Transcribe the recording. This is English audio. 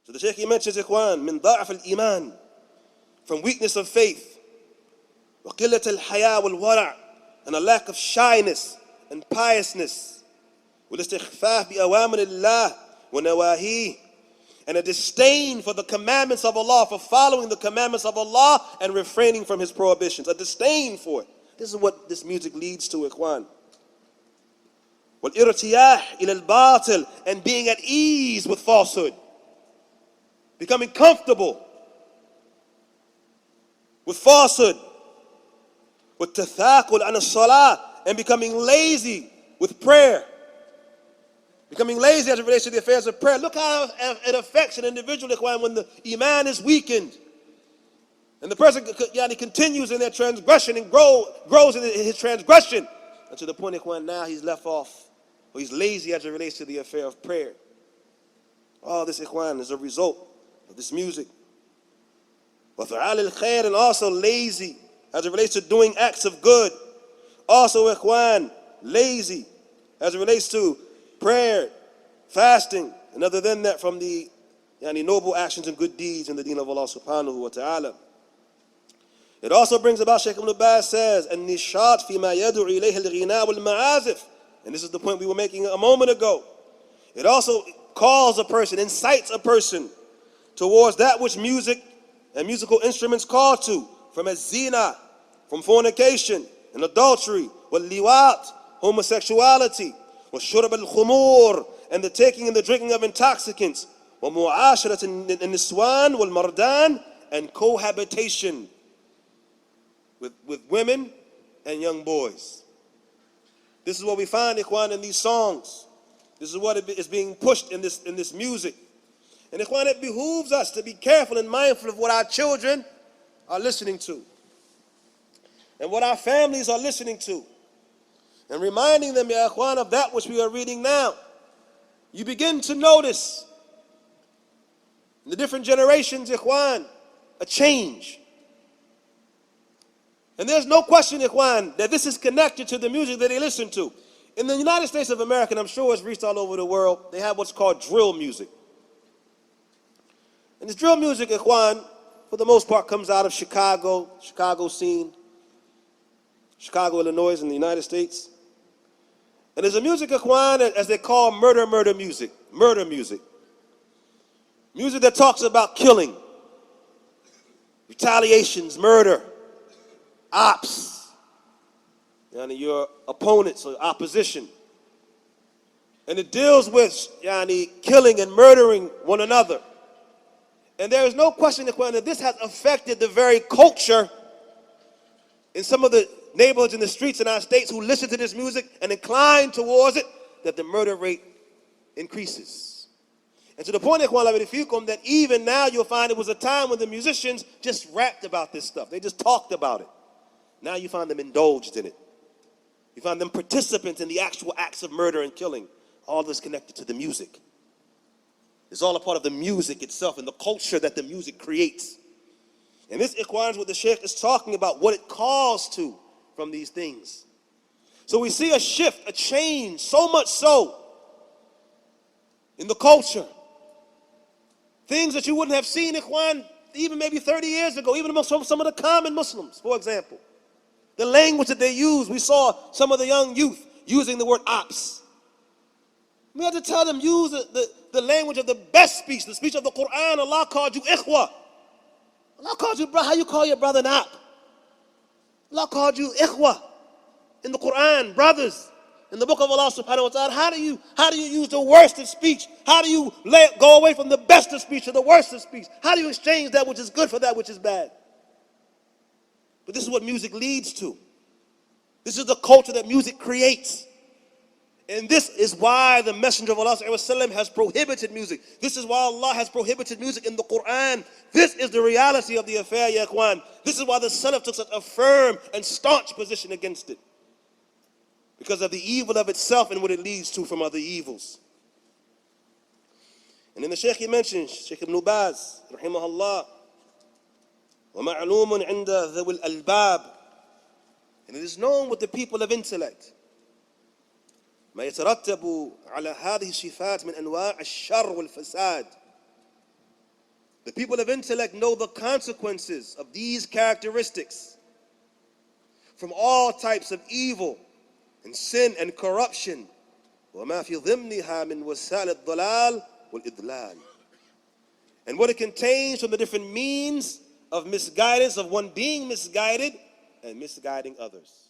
So the Shaykh, he mentions, Ikhwan, min da'af al-iman, from weakness of faith, wa qillat al-haya wal-wara', and a lack of shyness and piousness, wal istighfaf bi awamir Allah wa nawahi, and a disdain for the commandments of Allah, for following the commandments of Allah and refraining from His prohibitions, a disdain for it. This is what this music leads to, Ikhwan. وَالْإِرْتِيَاحِ إِلَى الْبَاطِلِ, and being at ease with falsehood, becoming comfortable with falsehood, وَالتَّثَاقُلْ عَنَ الصَّلَاةِ, and becoming lazy with prayer, becoming lazy as it relates to the affairs of prayer. Look how it affects an individual, Ikhwan, when the iman is weakened, and the person continues in their transgression and grows in his transgression, and to the point, Ikhwan, now he's left off, or he's lazy as it relates to the affair of prayer. All this, Ikhwan, is a result of this music. وَفَعَالِ الْخَيْرِ, and also lazy as it relates to doing acts of good. Also, Ikhwan, lazy as it relates to prayer, fasting, and other than that from the noble actions and good deeds in the deen of Allah subhanahu wa ta'ala. It also brings about, Shaykh Ibn Baz says, النشاط فيما يدعو إليه الغناء والمعازف. And this is the point we were making a moment ago. It also calls a person, incites a person towards that which music and musical instruments call to, from az-zina, from fornication and adultery, wal-liwat, homosexuality, wal-shurb al-khumur, and the taking and the drinking of intoxicants, wa-mu'asharat an-niswan wal-mardan, and cohabitation with women and young boys. This is what we find, Ikhwan, in these songs. This is what is being pushed in this music. And Ikhwan, it behooves us to be careful and mindful of what our children are listening to, and what our families are listening to, and reminding them, Ya Ikhwan, of that which we are reading now. You begin to notice in the different generations, Ikhwan, a change. And there's no question, Ikhwan, that this is connected to the music that they listen to. In the United States of America, and I'm sure it's reached all over the world, they have what's called drill music. And this drill music, Ikhwan, for the most part comes out of Chicago scene, Chicago, Illinois, in the United States. And there's a music, Ikhwan, as they call murder music. Music that talks about killing, retaliations, murder, ops, your opponents or opposition. And it deals with killing and murdering one another. And there is no question, Ikhwan, that this has affected the very culture in some of the neighborhoods in the streets in our states who listen to this music and incline towards it, that the murder rate increases. And to the point, Ikhwan, that even now you'll find it was a time when the musicians just rapped about this stuff. They just talked about it. Now you find them indulged in it. You find them participants in the actual acts of murder and killing. All this connected to the music. It's all a part of the music itself and the culture that the music creates. And this, Ikhwan, is what the Shaykh is talking about, what it calls to from these things. So we see a shift, a change, so much so in the culture. Things that you wouldn't have seen, Ikhwan, even maybe 30 years ago, even among some of the common Muslims, for example. The language that they use, we saw some of the young youth using the word ops. We had to tell them, use the language of the best speech, the speech of the Quran. Allah called you ikhwa. Allah called you brother. How you call your brother an op? Allah called you ikhwa in the Quran, brothers. In the book of Allah subhanahu wa ta'ala, how do you use the worst of speech? How do you go away from the best of speech to the worst of speech? How do you exchange that which is good for that which is bad? But this is what music leads to. This is the culture that music creates. And this is why the Messenger of Allah has prohibited music. This is why Allah has prohibited music in the Quran. This is the reality of the affair, ya Ikhwan. This is why the Salaf took such a firm and staunch position against it. Because of the evil of itself and what it leads to from other evils. And then the Shaykh, he mentions, Shaykh Ibn Baz, rahimahullah, وَمَعْلُومٌ عِنْدَ ذَوِي الْأَلْبَابِ, and it is known with the people of intellect, ما يترتب على هذه الصفات من أنواع الشر والفساد, The people of intellect know the consequences of these characteristics from all types of evil and sin and corruption. وَمَا فِي ضِمْنِهَا مِنْ وَسَائِلِ الضَّلَالِ وَالْإِضْلَالِ. And what it contains from the different means of misguidance, of one being misguided and misguiding others.